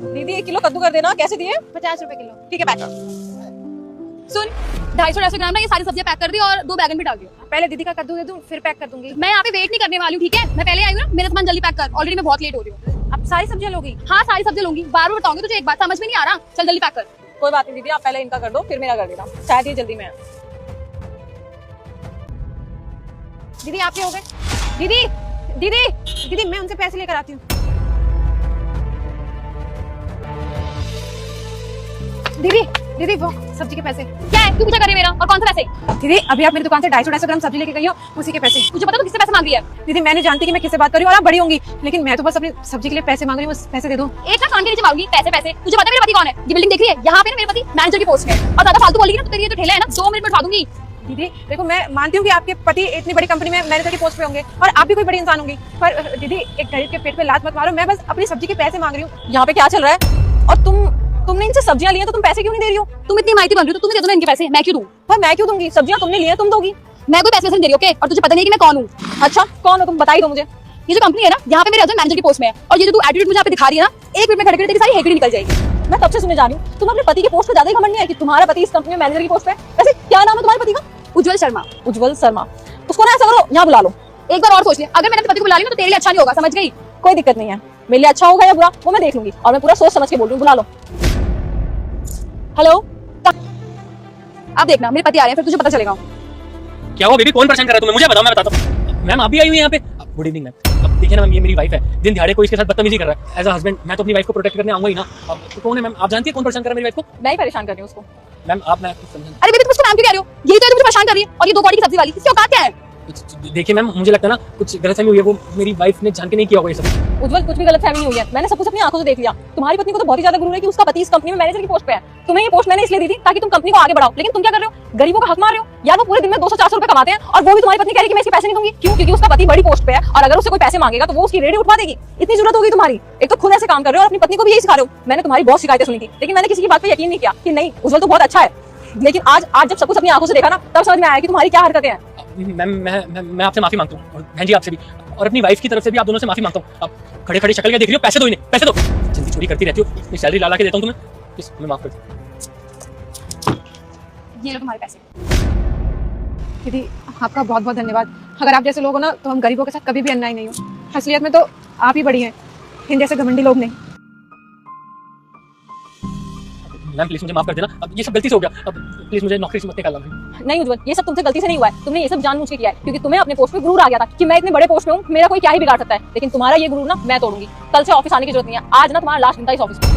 दीदी 1 किलो कद्दू कर देना। कैसे दिए? 50 रुपए किलो। ठीक है, पैक। सुन 250 ग्राम ना ये सारी सब्जियां पैक कर दी और 2 बैगन भी डाल दियो। पहले दीदी का कद्दू दे दूं, फिर पैक कर दूंगी। मैं यहाँ पे वेट नहीं करने वाली हूँ, ठीक है? मैं पहले आई हूँ ना, मेरा सामान जल्दी पैक कर, ऑलरेडी मैं बहुत लेट हो रही हूँ। अब सारी सब्जियां लोगी? हाँ सारी सब्जियां लूंगी, बार बार बताऊंगी तुझे, एक बात समझ में नहीं आ रहा। चल जल्दी पैक कर। कोई बात नहीं दीदी, आप पहले इनका कर दो, फिर मेरा कर देना, शायद ये जल्दी में है। दीदी आपके हो गए? दीदी दीदी दीदी मैं उनसे पैसे लेकर आती हूँ। दीदी दीदी वो सब्जी के पैसे। क्या है, तू पूछा कर रही है मेरा, और कौन सा पैसे? दीदी अभी आप मेरी दुकान से 250 ग्राम सब्जी लेके गई हो, उसी के पैसे। तुझे पता तू किससे पैसे मांग रही है? दीदी मैं नहीं जानती कि मैं किससे बात कर रही हूँ और आप बड़ी होंगी, लेकिन मैं तो बस अपनी सब्जी के लिए पैसे मांग रही हूँ, बस पैसे दे दो। एक ना कान के नीचे मांगूंगी पैसे पैसे। तुझे पता है मेरे पति कौन है? ये बिल्डिंग देख रही है, यहाँ पे ना मेरे पति मैनेजर की पोस्ट में है, और ज्यादा फालतू बोलेगी ना तो तेरी ये जो ठेला है ना 2 मिनट में उठा दूंगी। दीदी देखो, मैं मानती हूँ कि आपके पति इतनी बड़ी कंपनी में मैनेजर की पोस्ट पे होंगे और आप भी कोई बड़ी इंसान होंगी, पर दीदी एक गरीब के पेट पे लात मत मारो। मैं बस अपनी सब्जी के पैसे मांग रही हूँ। यहाँ पे क्या चल रहा है? और तुमने इनसे सब्जियां ली हैं तो तुम पैसे क्यों नहीं दे रही हो? तुम इतनी माहिती बन रही हो तो तुम्हें दे दो ना इनके पैसे, मैं क्यों दूं? पर मैं क्यों दूंगी? सब्जियां तुमने ली हैं, तुम दोगी। मैं कोई पैसे नहीं दे रही, ओके? और तुझे पता नहीं कि मैं कौन हूँ। अच्छा कौन हो तुम, बता ही दो मुझे। ये जो कंपनी है ना, यहाँ पे मेरे हस्बैंड मैनेजर की पोस्ट में है, और ये जो तू एटीट्यूड मुझे यहाँ पे दिखा रही है ना, 1 मिनट में खड़े खड़े तेरी सारी हेकड़ी निकल जाएगी। मैं तब से सुने जा रही हूँ तुम अपने पति के पोस्ट पे ज्यादा ही घमंड नहीं है कि तुम्हारा पति इस कंपनी में मैनेजर की पोस्ट पे है। वैसे क्या नाम है तुम्हारे पति का? उज्जवल शर्मा। उज्जवल शर्मा। उसको ना ऐसा करो, यहाँ बुला लो। एक बार और सोच ले, अगर मैंने अपने पति को बुला लिया ना तो तेरे लिए अच्छा नहीं होगा, समझ गई? कोई दिक्कत नहीं है, मेरे लिए अच्छा होगा या बुरा वो मैं देख लूंगी, और मैं पूरा सोच समझ के बोल रही हूँ, बुला लो। हेलो, अब देखना मेरे पति आ रहे हैं, फिर तुझे पता चलेगा। क्या हुआ बेबी, कौन परेशान कर रहा है तुम्हें? मुझे बताओ, मैं बताता हूँ। मैम आप भी आई हुई हैं यहाँ पे? Good evening ma'am. अब देखिए ना मैम, ये मेरी वाइफ है, दिन दिहाड़े कोई इसके साथ बदतमीजी कर रहा है। एज अ हस्बैंड मैं तो अपनी वाइफ को प्रोटेक्ट करने आऊंगा ही ना। अब तो कौन है मैम, आप जानती है कौन परेशान कर रहा है मेरी वाइफ को? मैं ही परेशान कर रही हूँ उसको। मैम आप मैं समझ अरे बेबी तुम उसको नाम क्यों कह रही हो? यही तो है जो मुझे परेशान कर रही है, और ये 2 कौड़ी की सब्जी वाली, इसकी औकात क्या है? देखिए मैम, मुझे लगता है ना कुछ गलतफहमी हुई है, वो मेरी वाइफ ने जान के नहीं किया होगा ये सब। उज्जवल कुछ भी गलतफहमी नहीं हुई है, मैंने सब कुछ अपनी आंखों से देख लिया। तुम्हारी पत्नी को तो बहुत ही ज्यादा गुरूर है कि उसका पति इस कंपनी में मैनेजर की पोस्ट पे है। तुम्हें ये पोस्ट मैंने इसलिए दी थी ताकि तुम कंपनी को आगे बढ़ाओ, लेकिन तुम क्या कर रहे हो? गरीबों का हक मार रहे हो। यार वो पूरे दिन में 200-400 रुपए कमाते हैं और वो भी तुम्हारी पत्नी कह रही है कि मैं इसके पैसे नहीं दूंगी। क्यों? क्योंकि उसका पति बड़ी पोस्ट पे है और अगर उससे कोई पैसे मांगेगा तो वो उसकी रेडी उठवा देगी। इतनी जरूरत होगी तुम्हारी? एक तो खुद ऐसे काम कर रहे हो और अपनी पत्नी को भी यही सिखा रहे हो। मैंने तुम्हारी बहुत शिकायतें सुनी थी, लेकिन मैंने किसी की बात पे यकीन नहीं किया कि नहीं उज्जवल तो बहुत अच्छा है। लेकिन आज जब सब कुछ अपनी आंखों से देखा ना, तब समझ में आया कि तुम्हारी क्या हरकतें हैं। मैम मैं आपसे माफी मांगता हूँ, और बहन जी आपसे भी, और अपनी वाइफ की तरफ से भी आप दोनों से माफी मांगता हूँ। आप खड़े खड़े शक्ल क्या देख रही हो? पैसे दो इन्हें, पैसे दो। जल्दी चोरी करती रहती हो, अपनी सैलरी ला के देता हूँ तुम्हें, प्लीज हमें माफ कर दो। ये लो तुम्हारे पैसे। दीदी आपका बहुत बहुत धन्यवाद। अगर आप जैसे लोग हो ना तो हम गरीबों के साथ कभी भी अन्याय नहीं हो। असलियत में तो आप ही बड़ी हैं, इन जैसे घमंडी लोग नहीं। मैम प्लीज मुझे माफ कर देना, अब ये सब गलती से हो गया, अब प्लीज मुझे नौकरी से मत निकालना। नहीं उज्जवल, ये सब तुमसे गलती से नहीं हुआ है, तुमने ये सब जानबूझ के किया है, क्योंकि तुम्हें अपने पोस्ट पे गुरूर आ गया था कि मैं इतने बड़े पोस्ट पे हूँ, मेरा कोई क्या ही बिगाड़ सकता है। लेकिन तुम्हारा ये गुरूर ना मैं तोड़ूंगी। कल से ऑफिस आने की जरूरत नहीं है, आज ना तुम्हारा लास्ट दिन था इस ऑफिस में।